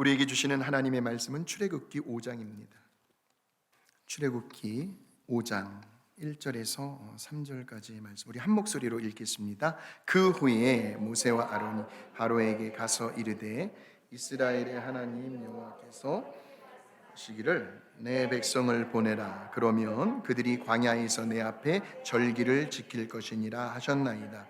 우리에게 주시는 하나님의 말씀은 출애굽기 5장입니다. 출애굽기 5장 1절에서 3절까지의 말씀, 우리 한 목소리로 읽겠습니다. 그 후에 모세와 아론이 바로에게 가서 이르되 이스라엘의 하나님 여호와께서 하시기를 내 백성을 보내라. 그러면 그들이 광야에서 내 앞에 절기를 지킬 것이니라 하셨나이다.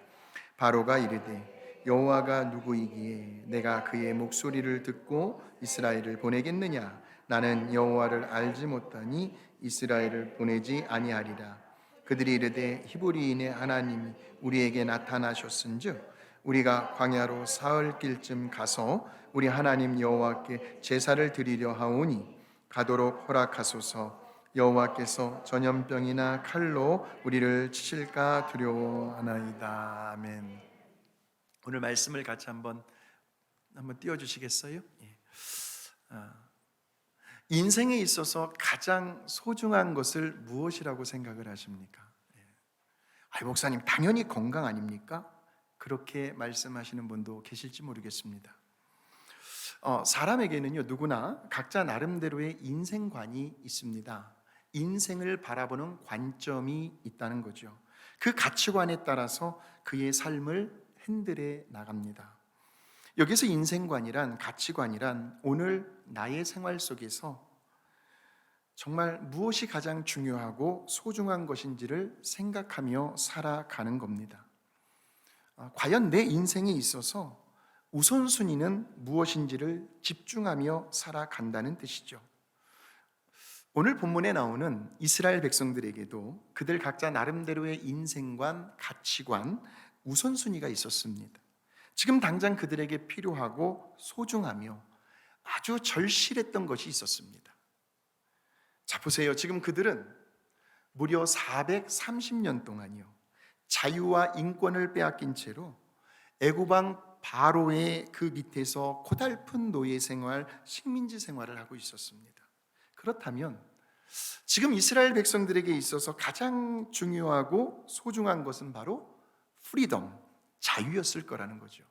바로가 이르되 여호와가 누구이기에 내가 그의 목소리를 듣고 이스라엘을 보내겠느냐? 나는 여호와를 알지 못하니 이스라엘을 보내지 아니하리라. 그들이 이르되 히브리인의 하나님이 우리에게 나타나셨은즉 우리가 광야로 사흘 길쯤 가서 우리 하나님 여호와께 제사를 드리려 하오니 가도록 허락하소서. 여호와께서 전염병이나 칼로 우리를 치실까 두려워하나이다. 아멘. 오늘 말씀을 같이 한번 띄워주시겠어요? 인생에 있어서 가장 소중한 것을 무엇이라고 생각을 하십니까? 목사님, 당연히 건강 아닙니까? 그렇게 말씀하시는 분도 계실지 모르겠습니다. 사람에게는요, 누구나 각자 나름대로의 인생관이 있습니다. 인생을 바라보는 관점이 있다는 거죠. 그 가치관에 따라서 그의 삶을 핸들해 나갑니다. 여기서 인생관이란, 가치관이란 오늘 나의 생활 속에서 정말 무엇이 가장 중요하고 소중한 것인지를 생각하며 살아가는 겁니다. 과연 내 인생에 있어서 우선순위는 무엇인지를 집중하며 살아간다는 뜻이죠. 오늘 본문에 나오는 이스라엘 백성들에게도 그들 각자 나름대로의 인생관, 가치관, 우선순위가 있었습니다. 지금 당장 그들에게 필요하고 소중하며 아주 절실했던 것이 있었습니다. 자, 보세요. 지금 그들은 무려 430년 동안요, 자유와 인권을 빼앗긴 채로 애굽왕 바로의 그 밑에서 고달픈 노예 생활, 식민지 생활을 하고 있었습니다. 그렇다면 지금 이스라엘 백성들에게 있어서 가장 중요하고 소중한 것은 바로 프리덤, 자유였을 거라는 거죠.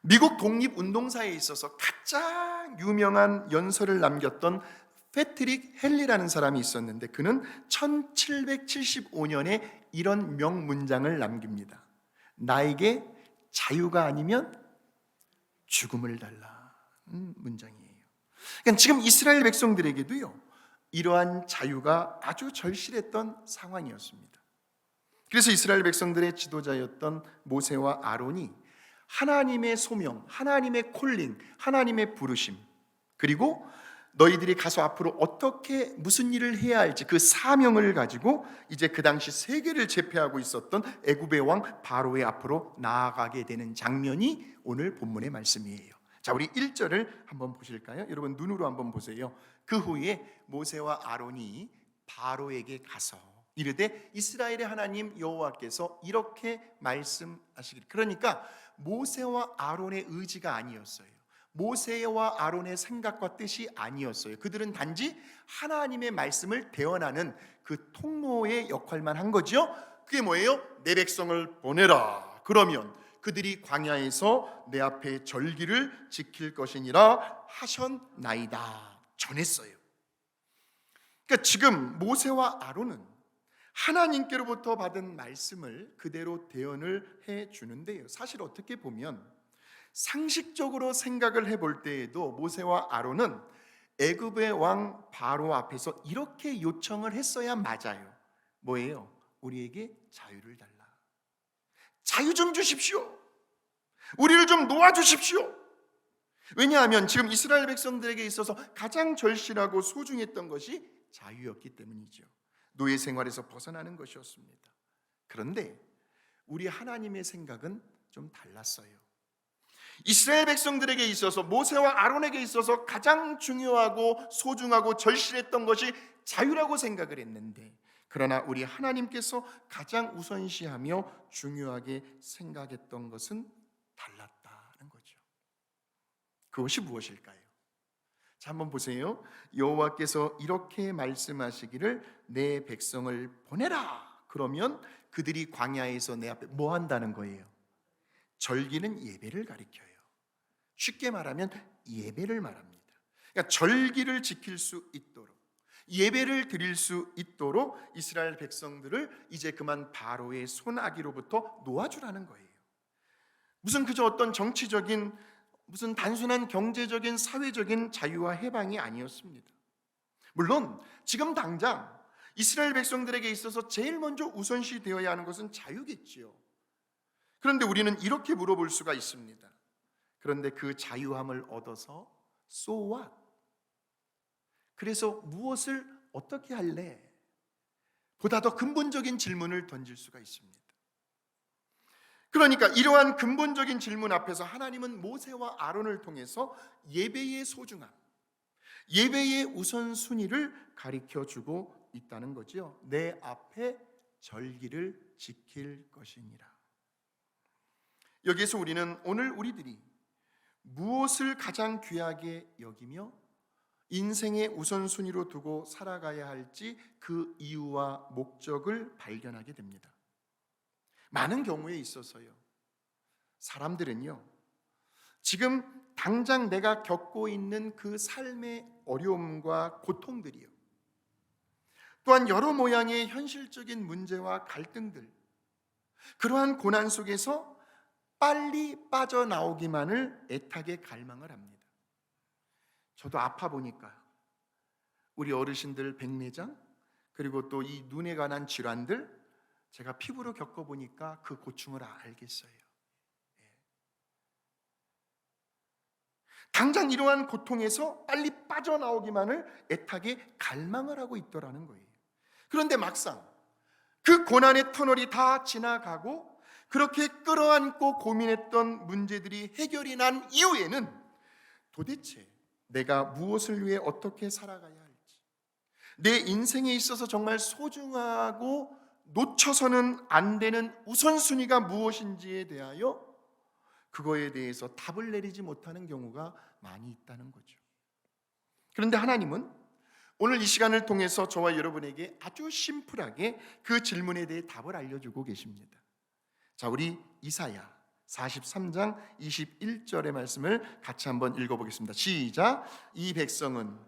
미국 독립운동사에 있어서 가장 유명한 연설을 남겼던 패트릭 헨리라는 사람이 있었는데, 그는 1775년에 이런 명문장을 남깁니다. 나에게 자유가 아니면 죽음을 달라. 문장이에요. 그러니까 지금 이스라엘 백성들에게도요, 이러한 자유가 아주 절실했던 상황이었습니다. 그래서 이스라엘 백성들의 지도자였던 모세와 아론이 하나님의 소명, 하나님의 콜링, 하나님의 부르심, 그리고 너희들이 가서 앞으로 어떻게 무슨 일을 해야 할지 그 사명을 가지고 이제 그 당시 세계를 제패하고 있었던 애굽의 왕 바로의 앞으로 나아가게 되는 장면이 오늘 본문의 말씀이에요. 자, 우리 1절을 한번 보실까요? 여러분 눈으로 한번 보세요. 그 후에 모세와 아론이 바로에게 가서 이르되 이스라엘의 하나님 여호와께서 이렇게 말씀하시기를. 그러니까 모세와 아론의 의지가 아니었어요. 모세와 아론의 생각과 뜻이 아니었어요. 그들은 단지 하나님의 말씀을 대언하는 그 통로의 역할만 한 거죠. 그게 뭐예요? 내 백성을 보내라. 그러면 그들이 광야에서 내 앞에 절기를 지킬 것이니라 하셨나이다. 전했어요. 그러니까 지금 모세와 아론은 하나님께로부터 받은 말씀을 그대로 대언을 해 주는데요, 사실 어떻게 보면 상식적으로 생각을 해볼 때에도 모세와 아론은 애굽의 왕 바로 앞에서 이렇게 요청을 했어야 맞아요. 뭐예요? 우리에게 자유를 달라. 자유 좀 주십시오. 우리를 좀 놓아주십시오. 왜냐하면 지금 이스라엘 백성들에게 있어서 가장 절실하고 소중했던 것이 자유였기 때문이죠. 노예 생활에서 벗어나는 것이었습니다. 그런데 우리 하나님의 생각은 좀 달랐어요. 이스라엘 백성들에게 있어서, 모세와 아론에게 있어서 가장 중요하고 소중하고 절실했던 것이 자유라고 생각을 했는데, 그러나 우리 하나님께서 가장 우선시하며 중요하게 생각했던 것은 달랐다는 거죠. 그것이 무엇일까요? 자, 한번 보세요. 여호와께서 이렇게 말씀하시기를 내 백성을 보내라. 그러면 그들이 광야에서 내 앞에 뭐 한다는 거예요? 절기는 예배를 가리켜요. 쉽게 말하면 예배를 말합니다. 그러니까 절기를 지킬 수 있도록, 예배를 드릴 수 있도록 이스라엘 백성들을 이제 그만 바로의 손아귀로부터 놓아주라는 거예요. 무슨 그저 어떤 정치적인, 무슨 단순한 경제적인, 사회적인 자유와 해방이 아니었습니다. 물론 지금 당장 이스라엘 백성들에게 있어서 제일 먼저 우선시 되어야 하는 것은 자유겠지요. 그런데 우리는 이렇게 물어볼 수가 있습니다. 그런데 그 자유함을 얻어서 so what? 그래서 무엇을 어떻게 할래? 보다 더 근본적인 질문을 던질 수가 있습니다. 그러니까 이러한 근본적인 질문 앞에서 하나님은 모세와 아론을 통해서 예배의 소중함, 예배의 우선순위를 가르쳐주고 있다는 거죠. 내 앞에 절기를 지킬 것이니라. 여기에서 우리는 오늘 우리들이 무엇을 가장 귀하게 여기며 인생의 우선순위로 두고 살아가야 할지 그 이유와 목적을 발견하게 됩니다. 많은 경우에 있어서요, 사람들은요, 지금 당장 내가 겪고 있는 그 삶의 어려움과 고통들이요, 또한 여러 모양의 현실적인 문제와 갈등들, 그러한 고난 속에서 빨리 빠져나오기만을 애타게 갈망을 합니다. 저도 아파 보니까 우리 어르신들 백내장, 그리고 또 이 눈에 관한 질환들 제가 피부로 겪어보니까 그 고충을 알겠어요. 당장 이러한 고통에서 빨리 빠져나오기만을 애타게 갈망을 하고 있더라는 거예요. 그런데 막상 그 고난의 터널이 다 지나가고 그렇게 끌어안고 고민했던 문제들이 해결이 난 이후에는 도대체 내가 무엇을 위해 어떻게 살아가야 할지, 내 인생에 있어서 정말 소중하고 놓쳐서는 안 되는 우선순위가 무엇인지에 대하여 그거에 대해서 답을 내리지 못하는 경우가 많이 있다는 거죠. 그런데 하나님은 오늘 이 시간을 통해서 저와 여러분에게 아주 심플하게 그 질문에 대해 답을 알려주고 계십니다. 자, 우리 이사야 43장 21절의 말씀을 같이 한번 읽어보겠습니다. 시작. 이 백성은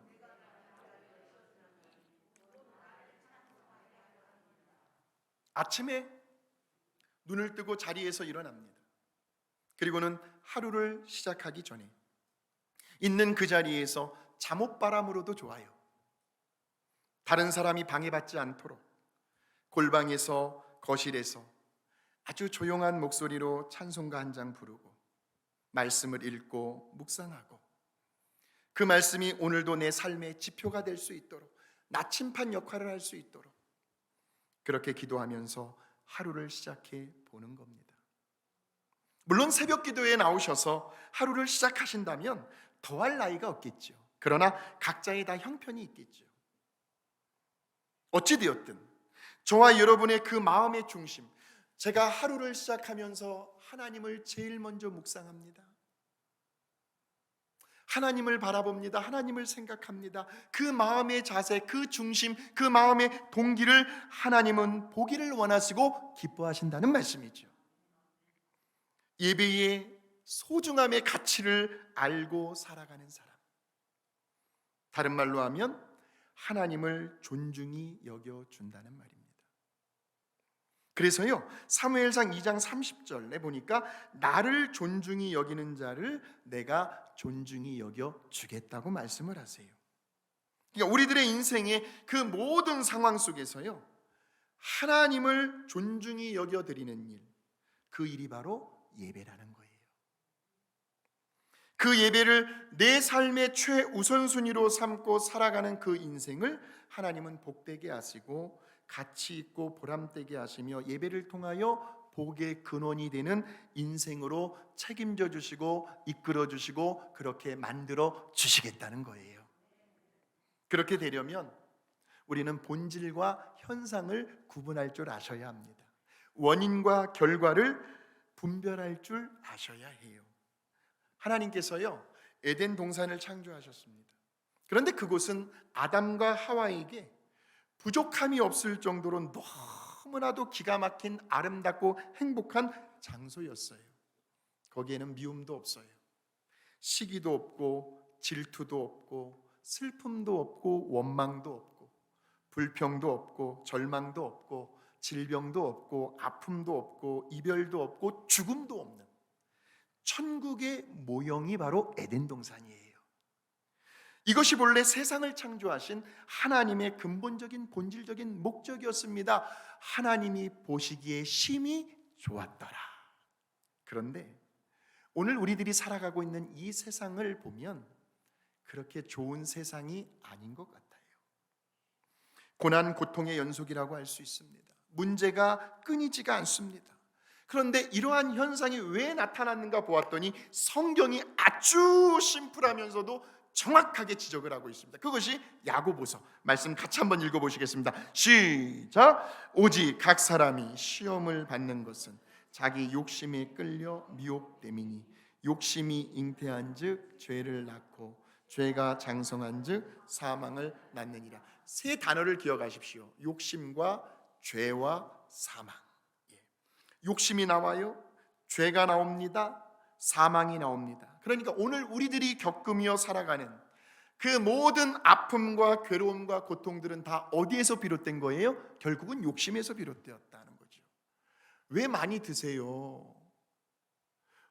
아침에 눈을 뜨고 자리에서 일어납니다. 그리고는 하루를 시작하기 전에 있는 그 자리에서 잠옷바람으로도 좋아요, 다른 사람이 방해받지 않도록 골방에서, 거실에서 아주 조용한 목소리로 찬송가 한 장 부르고 말씀을 읽고 묵상하고 그 말씀이 오늘도 내 삶의 지표가 될 수 있도록, 나침판 역할을 할 수 있도록 그렇게 기도하면서 하루를 시작해 보는 겁니다. 물론 새벽 기도에 나오셔서 하루를 시작하신다면 더할 나위가 없겠죠. 그러나 각자의 다 형편이 있겠죠. 어찌되었든 저와 여러분의 그 마음의 중심, 제가 하루를 시작하면서 하나님을 제일 먼저 묵상합니다. 하나님을 바라봅니다. 하나님을 생각합니다. 그 마음의 자세, 그 중심, 그 마음의 동기를 하나님은 보기를 원하시고 기뻐하신다는 말씀이죠. 예배의 소중함의 가치를 알고 살아가는 사람, 다른 말로 하면 하나님을 존중히 여겨준다는 말입니다. 그래서요, 사무엘상 2장 30절에 보니까 나를 존중히 여기는 자를 내가 존중히 여겨주겠다고 말씀을 하세요. 그러니까 우리들의 인생의 그 모든 상황 속에서요, 하나님을 존중히 여겨드리는 일, 그 일이 바로 예배라는 거예요. 그 예배를 내 삶의 최우선순위로 삼고 살아가는 그 인생을 하나님은 복되게 하시고 가치 있고 보람되게 하시며 예배를 통하여 복의 근원이 되는 인생으로 책임져 주시고 이끌어 주시고 그렇게 만들어 주시겠다는 거예요. 그렇게 되려면 우리는 본질과 현상을 구분할 줄 아셔야 합니다. 원인과 결과를 분별할 줄 아셔야 해요. 하나님께서요, 에덴 동산을 창조하셨습니다. 그런데 그곳은 아담과 하와에게 부족함이 없을 정도로 너무나도 기가 막힌 아름답고 행복한 장소였어요. 거기에는 미움도 없어요. 시기도 없고 질투도 없고 슬픔도 없고 원망도 없고 불평도 없고 절망도 없고 질병도 없고 아픔도 없고 이별도 없고 죽음도 없는 천국의 모형이 바로 에덴 동산이에요. 이것이 본래 세상을 창조하신 하나님의 근본적인 본질적인 목적이었습니다. 하나님이 보시기에 심히 좋았더라. 그런데 오늘 우리들이 살아가고 있는 이 세상을 보면 그렇게 좋은 세상이 아닌 것 같아요. 고난 고통의 연속이라고 할 수 있습니다. 문제가 끊이지가 않습니다. 그런데 이러한 현상이 왜 나타났는가 보았더니 성경이 아주 심플하면서도 정확하게 지적을 하고 있습니다. 그것이 야고보서 말씀 같이 한번 읽어보시겠습니다. 시작. 오직 각 사람이 시험을 받는 것은 자기 욕심에 끌려 미혹됨이니 욕심이 잉태한즉 죄를 낳고 죄가 장성한즉 사망을 낳느니라. 세 단어를 기억하십시오. 욕심과 죄와 사망. 욕심이 나와요. 죄가 나옵니다. 사망이 나옵니다. 그러니까 오늘 우리들이 겪으며 살아가는 그 모든 아픔과 괴로움과 고통들은 다 어디에서 비롯된 거예요? 결국은 욕심에서 비롯되었다는 거죠. 왜 많이 드세요?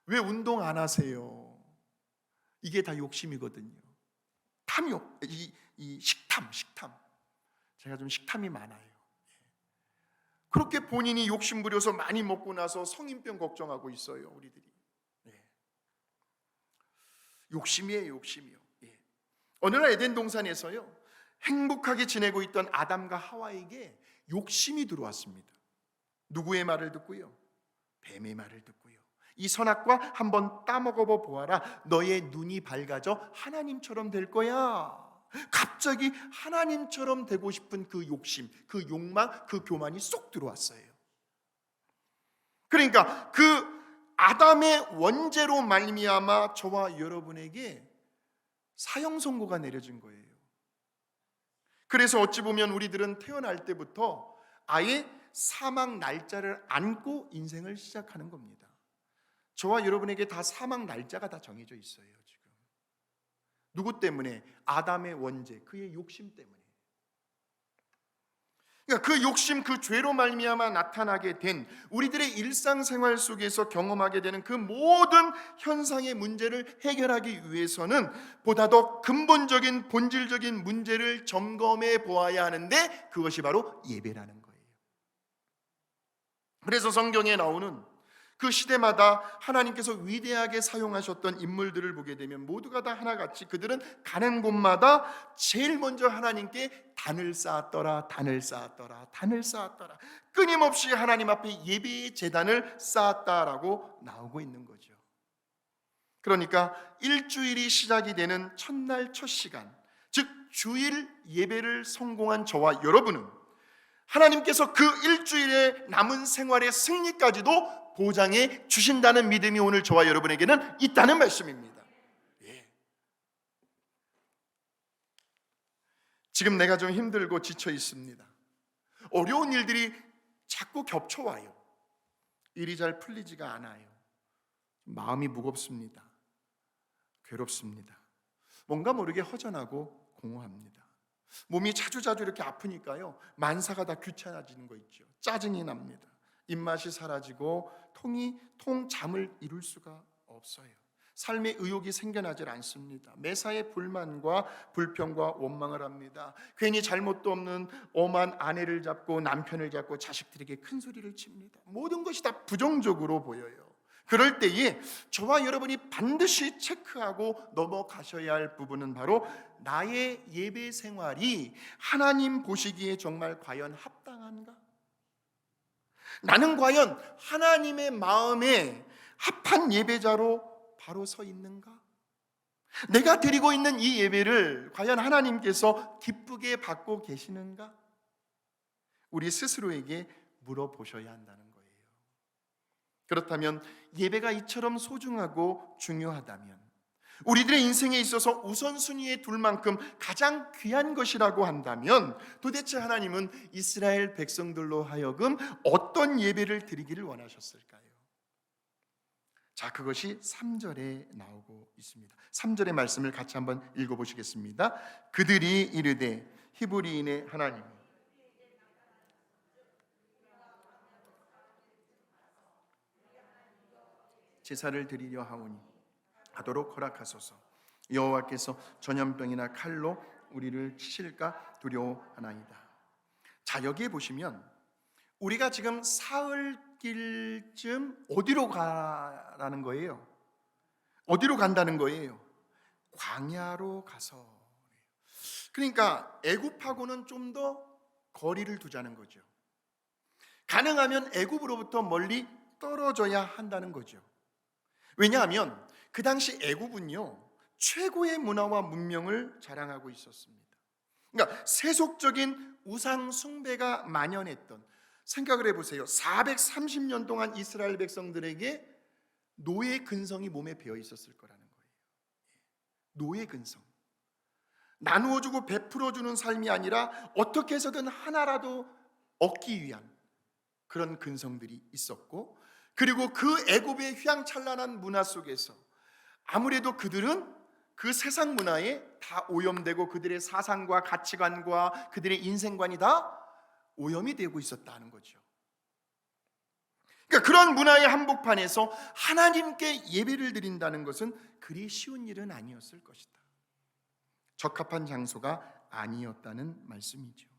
왜 운동 안 하세요? 이게 다 욕심이거든요. 탐욕, 이 식탐. 제가 좀 식탐이 많아요. 그렇게 본인이 욕심 부려서 많이 먹고 나서 성인병 걱정하고 있어요, 우리들이. 욕심이에요. 어느 날 에덴 동산에서요, 행복하게 지내고 있던 아담과 하와에게 욕심이 들어왔습니다. 누구의 말을 듣고요? 뱀의 말을 듣고요. 이 선악과 한번 따먹어 보아라. 너의 눈이 밝아져 하나님처럼 될 거야. 갑자기 하나님처럼 되고 싶은 그 욕심, 그 욕망, 그 교만이 쏙 들어왔어요. 그러니까 그 아담의 원죄로 말미암아 저와 여러분에게 사형 선고가 내려진 거예요. 그래서 어찌 보면 우리들은 태어날 때부터 아예 사망 날짜를 안고 인생을 시작하는 겁니다. 저와 여러분에게 다 사망 날짜가 다 정해져 있어요. 지금 누구 때문에? 아담의 원죄, 그의 욕심 때문에. 그러니까 그 욕심, 그 죄로 말미암아 나타나게 된 우리들의 일상생활 속에서 경험하게 되는 그 모든 현상의 문제를 해결하기 위해서는 보다 더 근본적인 본질적인 문제를 점검해 보아야 하는데 그것이 바로 예배라는 거예요. 그래서 성경에 나오는 그 시대마다 하나님께서 위대하게 사용하셨던 인물들을 보게 되면 모두가 다 하나같이 그들은 가는 곳마다 제일 먼저 하나님께 단을 쌓았더라. 끊임없이 하나님 앞에 예배의 제단을 쌓았다라고 나오고 있는 거죠. 그러니까 일주일이 시작이 되는 첫날 첫 시간, 즉 주일 예배를 성공한 저와 여러분은 하나님께서 그 일주일의 남은 생활의 승리까지도 보장해 주신다는 믿음이 오늘 저와 여러분에게는 있다는 말씀입니다. 지금 내가 좀 힘들고 지쳐 있습니다. 어려운 일들이 자꾸 겹쳐와요. 일이 잘 풀리지가 않아요. 마음이 무겁습니다. 괴롭습니다. 뭔가 모르게 허전하고 공허합니다. 몸이 자주자주 이렇게 아프니까요, 만사가 다 귀찮아지는 거 있죠. 짜증이 납니다. 입맛이 사라지고 통 잠을 이룰 수가 없어요. 삶의 의욕이 생겨나질 않습니다. 매사에 불만과 불평과 원망을 합니다. 괜히 잘못도 없는 엄한 아내를 잡고 남편을 잡고 자식들에게 큰 소리를 칩니다. 모든 것이 다 부정적으로 보여요. 그럴 때에 저와 여러분이 반드시 체크하고 넘어가셔야 할 부분은 바로 나의 예배 생활이 하나님 보시기에 정말 과연 합당한가? 나는 과연 하나님의 마음에 합한 예배자로 바로 서 있는가? 내가 드리고 있는 이 예배를 과연 하나님께서 기쁘게 받고 계시는가? 우리 스스로에게 물어보셔야 한다는 거예요. 그렇다면 예배가 이처럼 소중하고 중요하다면, 우리들의 인생에 있어서 우선순위에 둘 만큼 가장 귀한 것이라고 한다면 도대체 하나님은 이스라엘 백성들로 하여금 어떤 예배를 드리기를 원하셨을까요? 자, 그것이 3절에 나오고 있습니다. 3절의 말씀을 같이 한번 읽어보시겠습니다. 그들이 이르되 히브리인의 하나님 제사를 드리려 하도록 허락하소서. 여호와께서 전염병이나 칼로 우리를 치실까 두려워하나이다. 자, 여기에 보시면 우리가 지금 사흘길쯤 어디로 가라는 거예요? 어디로 간다는 거예요? 광야로 가서. 그러니까 애굽하고는 좀 더 거리를 두자는 거죠. 가능하면 애굽으로부터 멀리 떨어져야 한다는 거죠. 왜냐하면 그 당시 애굽은요, 최고의 문화와 문명을 자랑하고 있었습니다. 그러니까 세속적인 우상 숭배가 만연했던, 생각을 해보세요. 430년 동안 이스라엘 백성들에게 노예 근성이 몸에 배어 있었을 거라는 거예요. 노예 근성, 나누어주고 베풀어주는 삶이 아니라 어떻게 해서든 하나라도 얻기 위한 그런 근성들이 있었고, 그리고 그 애굽의 휘황찬란한 문화 속에서 아무래도 그들은 그 세상 문화에 다 오염되고 그들의 사상과 가치관과 그들의 인생관이 다 오염이 되고 있었다는 거죠. 그러니까 그런 문화의 한복판에서 하나님께 예배를 드린다는 것은 그리 쉬운 일은 아니었을 것이다. 적합한 장소가 아니었다는 말씀이죠.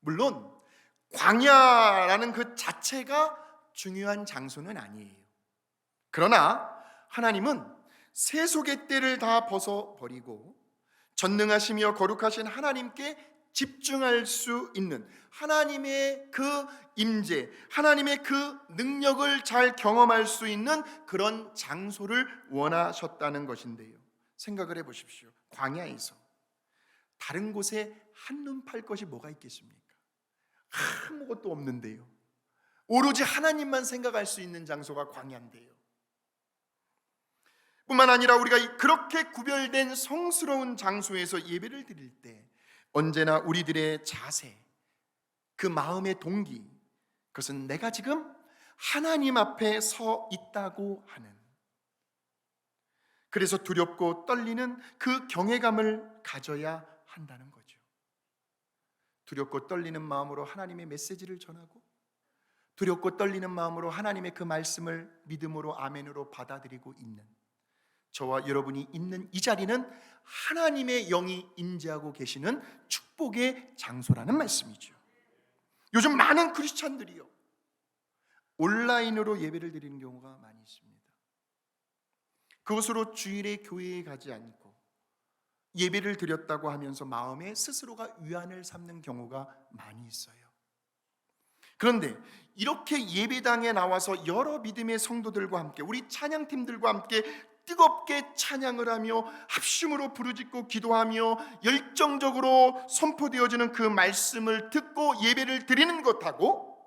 물론 광야라는 그 자체가 중요한 장소는 아니에요. 그러나 하나님은 세속의 때를 다 벗어버리고 전능하시며 거룩하신 하나님께 집중할 수 있는 하나님의 그 임재, 하나님의 그 능력을 잘 경험할 수 있는 그런 장소를 원하셨다는 것인데요. 생각을 해보십시오. 광야에서 다른 곳에 한눈 팔 것이 뭐가 있겠습니까? 아무것도 없는데요. 오로지 하나님만 생각할 수 있는 장소가 광야인데요. 뿐만 아니라 우리가 그렇게 구별된 성스러운 장소에서 예배를 드릴 때 언제나 우리들의 자세, 그 마음의 동기, 그것은 내가 지금 하나님 앞에 서 있다고 하는, 그래서 두렵고 떨리는 그 경외감을 가져야 한다는 거죠. 두렵고 떨리는 마음으로 하나님의 메시지를 전하고, 두렵고 떨리는 마음으로 하나님의 그 말씀을 믿음으로 아멘으로 받아들이고 있는 저와 여러분이 있는 이 자리는 하나님의 영이 임재하고 계시는 축복의 장소라는 말씀이죠. 요즘 많은 크리스찬들이요, 온라인으로 예배를 드리는 경우가 많이 있습니다. 그것으로 주일에 교회에 가지 않고 예배를 드렸다고 하면서 마음에 스스로가 위안을 삼는 경우가 많이 있어요. 그런데 이렇게 예배당에 나와서 여러 믿음의 성도들과 함께, 우리 찬양팀들과 함께 뜨겁게 찬양을 하며 합심으로 부르짖고 기도하며 열정적으로 선포되어지는 그 말씀을 듣고 예배를 드리는 것하고,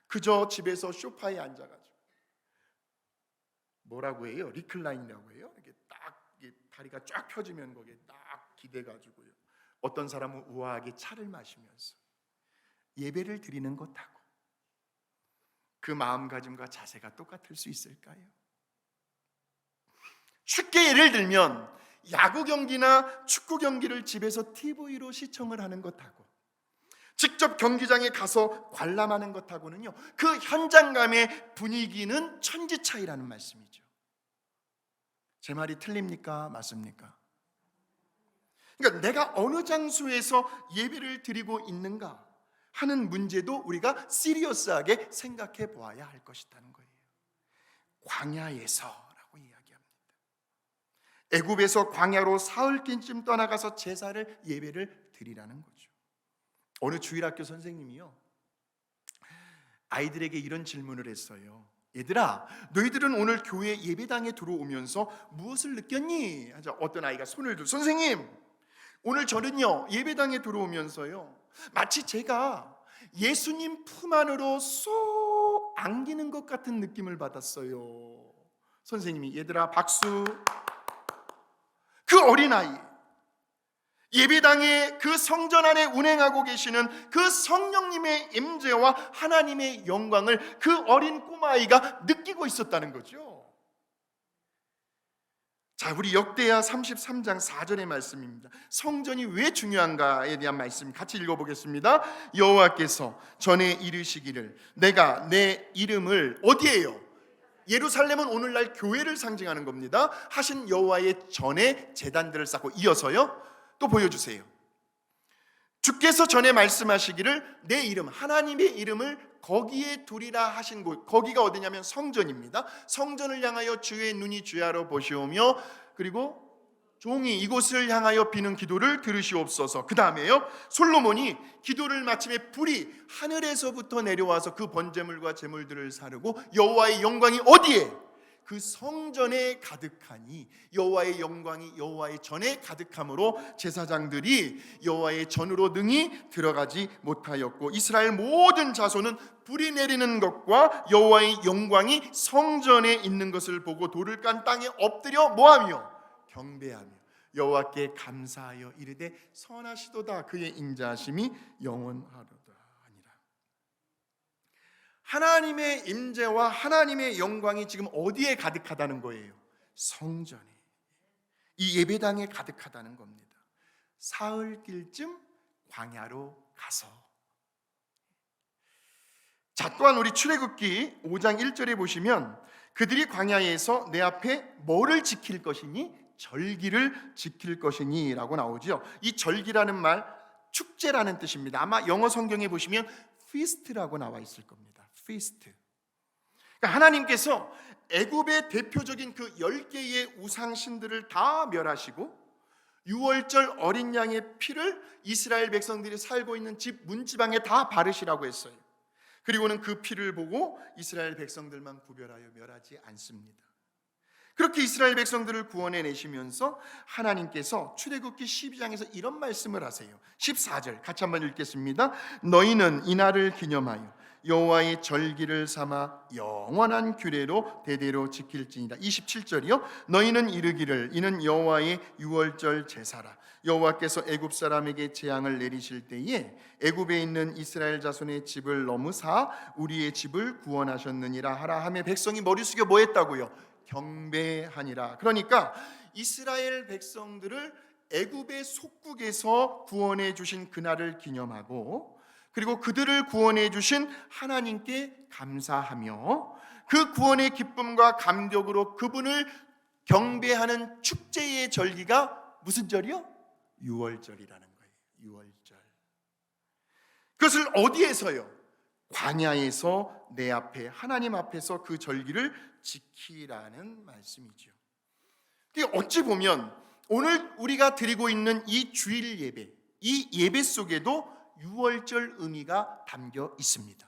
그저 집에서 소파에 앉아가지고 뭐라고 해요? 리클라인이라고 해요. 이렇게 딱 다리가 쫙 펴지면 거기에 딱 기대가지고요, 어떤 사람은 우아하게 차를 마시면서 예배를 드리는 것하고 그 마음가짐과 자세가 똑같을 수 있을까요? 쉽게 예를 들면 야구 경기나 축구 경기를 집에서 TV로 시청을 하는 것하고 직접 경기장에 가서 관람하는 것하고는요, 그 현장감의 분위기는 천지 차이라는 말씀이죠. 제 말이 틀립니까? 맞습니까? 그러니까 내가 어느 장소에서 예배를 드리고 있는가 하는 문제도 우리가 시리어스하게 생각해 보아야 할 것이라는 거예요. 광야에서라고 이야기합니다. 애굽에서 광야로 사흘쯤 떠나가서 제사를 예배를 드리라는 거죠. 어느 주일학교 선생님이요, 아이들에게 이런 질문을 했어요. 얘들아, 너희들은 오늘 교회 예배당에 들어오면서 무엇을 느꼈니? 하자 어떤 아이가 손을 들고, 선생님, 오늘 저는요 예배당에 들어오면서요 마치 제가 예수님 품 안으로 쏙 안기는 것 같은 느낌을 받았어요. 선생님이, 얘들아 박수. 그 어린아이, 예배당에 그 성전 안에 운행하고 계시는 그 성령님의 임재와 하나님의 영광을 그 어린 꼬마아이가 느끼고 있었다는 거죠. 자, 우리 역대하 33장 4절의 말씀입니다. 성전이 왜 중요한가에 대한 말씀 같이 읽어보겠습니다. 여호와께서 전에 이르시기를 내가 내 이름을 어디에요? 예루살렘은 오늘날 교회를 상징하는 겁니다. 하신 여호와의 전에 제단들을 쌓고, 이어서요 또 보여주세요. 주께서 전에 말씀하시기를 내 이름, 하나님의 이름을 거기에 두리라 하신 곳, 거기가 어디냐면 성전입니다. 성전을 향하여 주의 눈이 주야로 보시오며, 그리고 종이 이곳을 향하여 비는 기도를 들으시옵소서. 그 다음에요, 솔로몬이 기도를 마침에 불이 하늘에서부터 내려와서 그 번제물과 제물들을 사르고 여호와의 영광이 어디에? 그 성전에 가득하니, 여호와의 영광이 여호와의 전에 가득함으로 제사장들이 여호와의 전으로 능히 들어가지 못하였고, 이스라엘 모든 자손은 불이 내리는 것과 여호와의 영광이 성전에 있는 것을 보고 돌을 깐 땅에 엎드려 뭐하며? 경배하며 여호와께 감사하여 이르되 선하시도다, 그의 인자하심이 영원하로다 하니라. 하나님의 임재와 하나님의 영광이 지금 어디에 가득하다는 거예요? 성전에, 이 예배당에 가득하다는 겁니다. 사흘길쯤 광야로 가서. 자, 또한 우리 출애굽기 5장 1절에 보시면 그들이 광야에서 내 앞에 뭐를 지킬 것이니? 절기를 지킬 것이니 라고 나오죠. 이 절기라는 말 축제라는 뜻입니다. 아마 영어 성경에 보시면 feast라고 나와 있을 겁니다. feast. 그러니까 하나님께서 애굽의 대표적인 그 10개의 우상신들을 다 멸하시고 유월절 어린 양의 피를 이스라엘 백성들이 살고 있는 집 문지방에 다 바르시라고 했어요. 그리고는 그 피를 보고 이스라엘 백성들만 구별하여 멸하지 않습니다. 그렇게 이스라엘 백성들을 구원해 내시면서 하나님께서 출애굽기 12장에서 이런 말씀을 하세요. 14절 같이 한번 읽겠습니다. 너희는 이날을 기념하여 여호와의 절기를 삼아 영원한 규례로 대대로 지킬지니라. 27절이요. 너희는 이르기를 이는 여호와의 유월절 제사라. 여호와께서 애굽 사람에게 재앙을 내리실 때에 애굽에 있는 이스라엘 자손의 집을 넘으사 우리의 집을 구원하셨느니라 하라 하며 백성이 머리 숙여 뭐 했다고요? 경배하니라. 그러니까 이스라엘 백성들을 애굽의 속국에서 구원해 주신 그날을 기념하고, 그리고 그들을 구원해 주신 하나님께 감사하며 그 구원의 기쁨과 감격으로 그분을 경배하는 축제의 절기가 무슨 절이요? 유월절이라는 거예요. 유월절. 그것을 어디에서요? 광야에서 내 앞에 하나님 앞에서 그 절기를 지키라는 말씀이죠. 어찌 보면 오늘 우리가 드리고 있는 이 주일 예배, 이 예배 속에도 유월절 의미가 담겨 있습니다.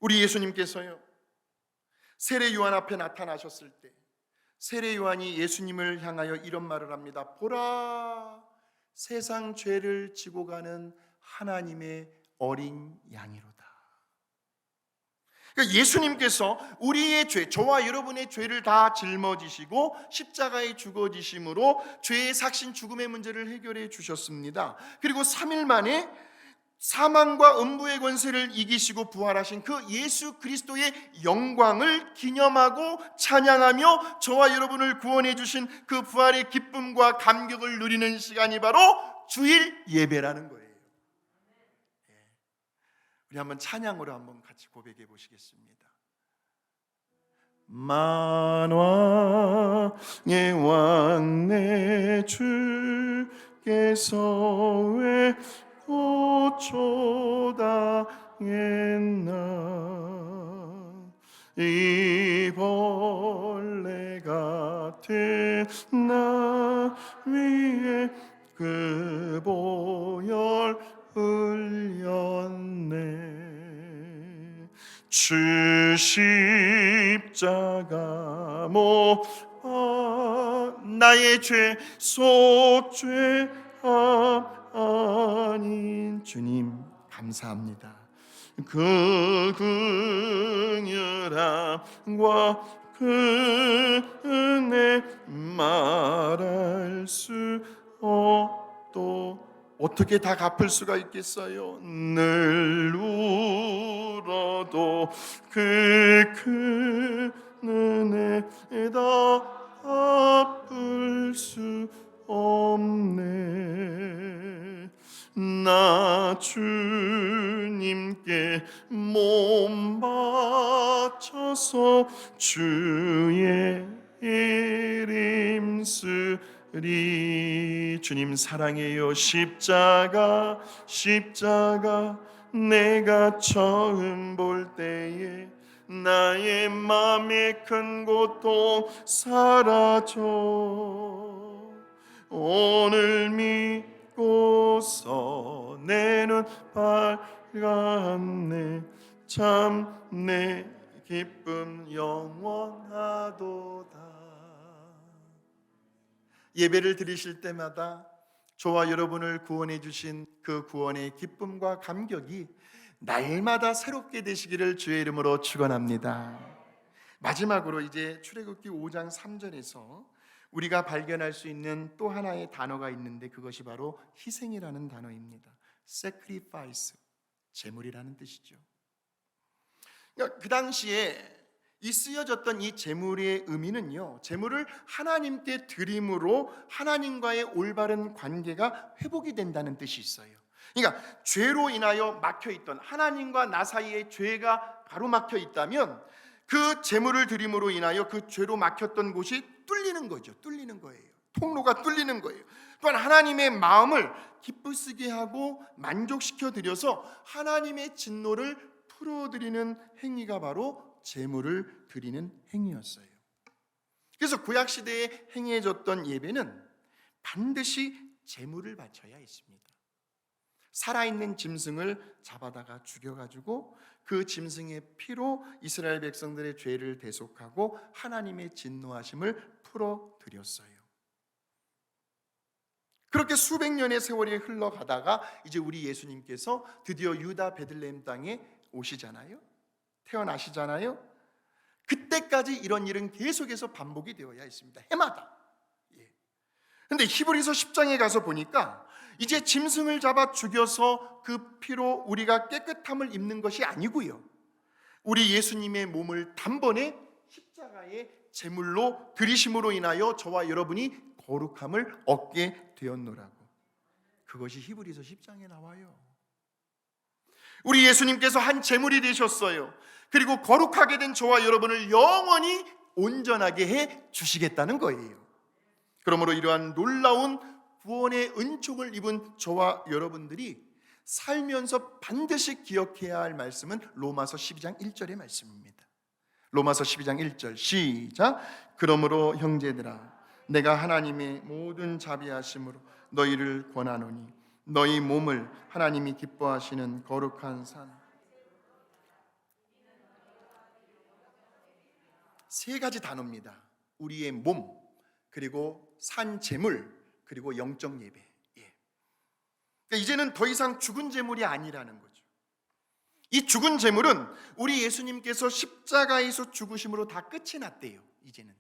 우리 예수님께서요 세례 요한 앞에 나타나셨을 때 세례 요한이 예수님을 향하여 이런 말을 합니다. 보라, 세상 죄를 지고 가는 하나님의 어린 양이로다. 그러니까 예수님께서 우리의 죄, 저와 여러분의 죄를 다 짊어지시고 십자가에 죽어지심으로 죄의 삭신 죽음의 문제를 해결해 주셨습니다. 그리고 3일 만에 사망과 음부의 권세를 이기시고 부활하신 그 예수 그리스도의 영광을 기념하고 찬양하며 저와 여러분을 구원해 주신 그 부활의 기쁨과 감격을 누리는 시간이 바로 주일 예배라는 거예요. 우리 한번 찬양으로 한번 같이 고백해 보시겠습니다. 만왕의 왕 내 주께서 왜 고초당했나 이 벌레 같은 나 위에 그 보혈 흘렸네. 주 십자가 못 나의 죄 속죄 아닌 주님 감사합니다. 그 긍휼함과 그 은혜 말할 수 없도 어떻게 다 갚을 수가 있겠어요? 늘 울어도 그 큰 은혜 다 갚을 수 없네. 나 주님께 몸 바쳐서 주의 이름 쓰리. 주님 사랑해요. 십자가 내가 처음 볼 때에 나의 맘의 큰 고통 사라져. 오늘 믿고서 내 눈 밝았네. 참 내 기쁨 영원하도다. 예배를 드리실 때마다 저와 여러분을 구원해 주신 그 구원의 기쁨과 감격이 날마다 새롭게 되시기를 주의 이름으로 축원합니다. 마지막으로 이제 출애굽기 5장 3절에서 우리가 발견할 수 있는 또 하나의 단어가 있는데 그것이 바로 희생이라는 단어입니다. sacrifice, 제물이라는 뜻이죠. 그러니까 그 당시에 이 쓰여졌던 이 제물의 의미는요, 제물을 하나님께 드림으로 하나님과의 올바른 관계가 회복이 된다는 뜻이 있어요. 그러니까 죄로 인하여 막혀있던, 하나님과 나 사이에 죄가 가로막혀 있다면 그 제물을 드림으로 인하여 그 죄로 막혔던 곳이 뚫리는 거죠. 뚫리는 거예요. 통로가 뚫리는 거예요. 또한 하나님의 마음을 기쁘시게 하고 만족시켜 드려서 하나님의 진노를 풀어드리는 행위가 바로 제물을 드리는 행위였어요. 그래서 구약시대에 행해졌던 예배는 반드시 제물을 바쳐야 했습니다. 살아있는 짐승을 잡아다가 죽여가지고 그 짐승의 피로 이스라엘 백성들의 죄를 대속하고 하나님의 진노하심을 풀어드렸어요. 그렇게 수백 년의 세월이 흘러가다가 이제 우리 예수님께서 드디어 유다 베들레헴 땅에 오시잖아요. 태어나시잖아요. 그때까지 이런 일은 계속해서 반복이 되어야 했습니다. 해마다. 그런데 히브리서 10장에 가서 보니까 이제 짐승을 잡아 죽여서 그 피로 우리가 깨끗함을 입는 것이 아니고요, 우리 예수님의 몸을 단번에 십자가의 제물로 드리심으로 인하여 저와 여러분이 거룩함을 얻게 되었노라고. 그것이 히브리서 10장에 나와요. 우리 예수님께서 한 제물이 되셨어요. 그리고 거룩하게 된 저와 여러분을 영원히 온전하게 해 주시겠다는 거예요. 그러므로 이러한 놀라운 구원의 은총을 입은 저와 여러분들이 살면서 반드시 기억해야 할 말씀은 로마서 12장 1절의 말씀입니다. 로마서 12장 1절 시작. 그러므로 형제들아, 내가 하나님의 모든 자비하심으로 너희를 권하노니 너희 몸을 하나님이 기뻐하시는 거룩한 산. 세 가지 단어입니다. 우리의 몸, 그리고 산 제물, 그리고 영적 예배. 그러니까 이제는 더 이상 죽은 제물이 아니라는 거죠. 이 죽은 제물은 우리 예수님께서 십자가에서 죽으심으로 다 끝이 났대요. 이제는.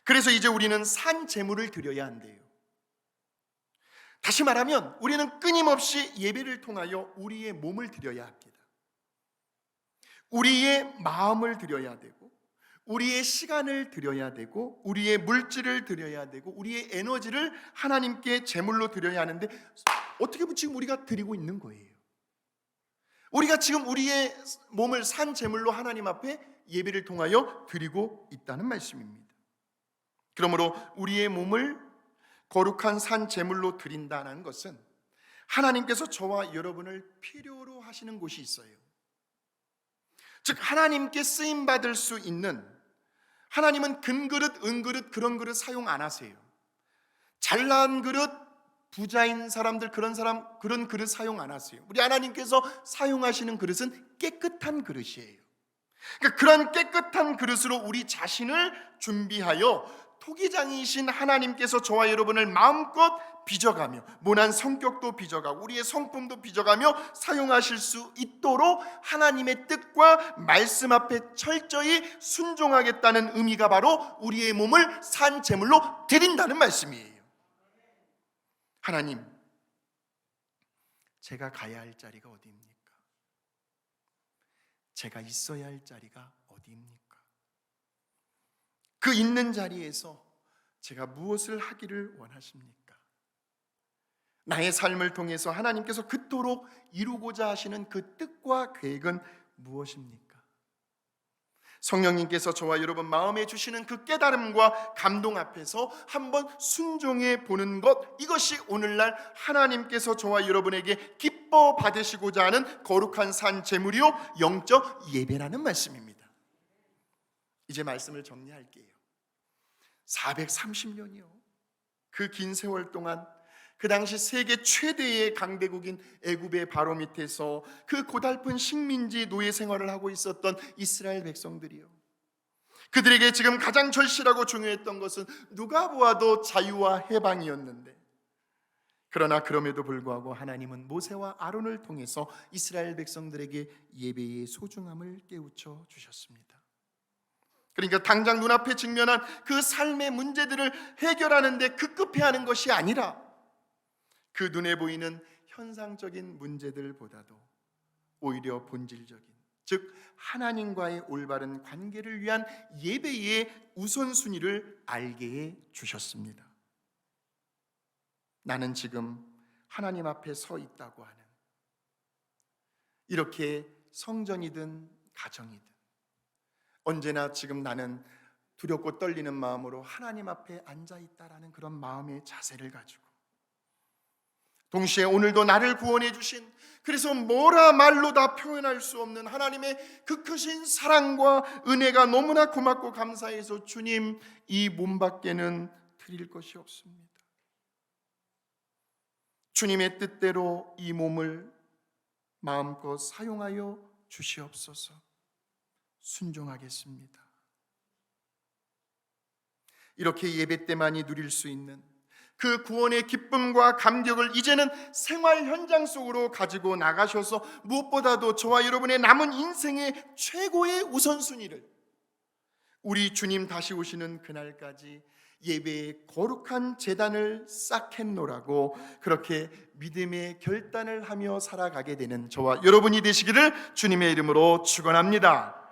그래서 이제 우리는 산 제물을 드려야 한대요. 다시 말하면 우리는 끊임없이 예배를 통하여 우리의 몸을 드려야 합니다. 우리의 마음을 드려야 되고, 우리의 시간을 드려야 되고, 우리의 물질을 드려야 되고, 우리의 에너지를 하나님께 제물로 드려야 하는데, 어떻게 보면 지금 우리가 드리고 있는 거예요. 우리가 지금 우리의 몸을 산 제물로 하나님 앞에 예배를 통하여 드리고 있다는 말씀입니다. 그러므로 우리의 몸을 거룩한 산 제물로 드린다는 것은 하나님께서 저와 여러분을 필요로 하시는 곳이 있어요. 즉 하나님께 쓰임받을 수 있는, 하나님은 금그릇, 은그릇 그런 그릇 사용 안 하세요. 잘난 그릇, 부자인 사람들 그런 그릇 사용 안 하세요. 우리 하나님께서 사용하시는 그릇은 깨끗한 그릇이에요. 그러니까 그런 깨끗한 그릇으로 우리 자신을 준비하여 토기장이신 하나님께서 저와 여러분을 마음껏 빚어가며, 모난 성격도 빚어가고 우리의 성품도 빚어가며 사용하실 수 있도록 하나님의 뜻과 말씀 앞에 철저히 순종하겠다는 의미가 바로 우리의 몸을 산 제물로 드린다는 말씀이에요. 하나님, 제가 가야 할 자리가 어디입니까? 제가 있어야 할 자리가 어디입니까? 그 있는 자리에서 제가 무엇을 하기를 원하십니까? 나의 삶을 통해서 하나님께서 그토록 이루고자 하시는 그 뜻과 계획은 무엇입니까? 성령님께서 저와 여러분 마음에 주시는 그 깨달음과 감동 앞에서 한번 순종해 보는 것, 이것이 오늘날 하나님께서 저와 여러분에게 기뻐 받으시고자 하는 거룩한 산 제물이요 영적 예배라는 말씀입니다. 이제 말씀을 정리할게요. 430년이요, 그 긴 세월 동안 그 당시 세계 최대의 강대국인 애굽의 바로 밑에서 그 고달픈 식민지 노예 생활을 하고 있었던 이스라엘 백성들이요, 그들에게 지금 가장 절실하고 중요했던 것은 누가 보아도 자유와 해방이었는데, 그러나 그럼에도 불구하고 하나님은 모세와 아론을 통해서 이스라엘 백성들에게 예배의 소중함을 깨우쳐 주셨습니다. 그러니까 당장 눈앞에 직면한 그 삶의 문제들을 해결하는 데 급급해하는 것이 아니라 그 눈에 보이는 현상적인 문제들보다도 오히려 본질적인, 즉 하나님과의 올바른 관계를 위한 예배의 우선순위를 알게 해 주셨습니다. 나는 지금 하나님 앞에 서 있다고 하는, 이렇게 성전이든 가정이든 언제나 지금 나는 두렵고 떨리는 마음으로 하나님 앞에 앉아 있다라는 그런 마음의 자세를 가지고, 동시에 오늘도 나를 구원해 주신, 그래서 뭐라 말로 다 표현할 수 없는 하나님의 그 크신 사랑과 은혜가 너무나 고맙고 감사해서 주님, 이 몸밖에는 드릴 것이 없습니다. 주님의 뜻대로 이 몸을 마음껏 사용하여 주시옵소서. 순종하겠습니다. 이렇게 예배 때만이 누릴 수 있는 그 구원의 기쁨과 감격을 이제는 생활 현장 속으로 가지고 나가셔서 무엇보다도 저와 여러분의 남은 인생의 최고의 우선순위를 우리 주님 다시 오시는 그날까지 예배의 거룩한 제단을 쌓겠노라고 그렇게 믿음의 결단을 하며 살아가게 되는 저와 여러분이 되시기를 주님의 이름으로 축원합니다.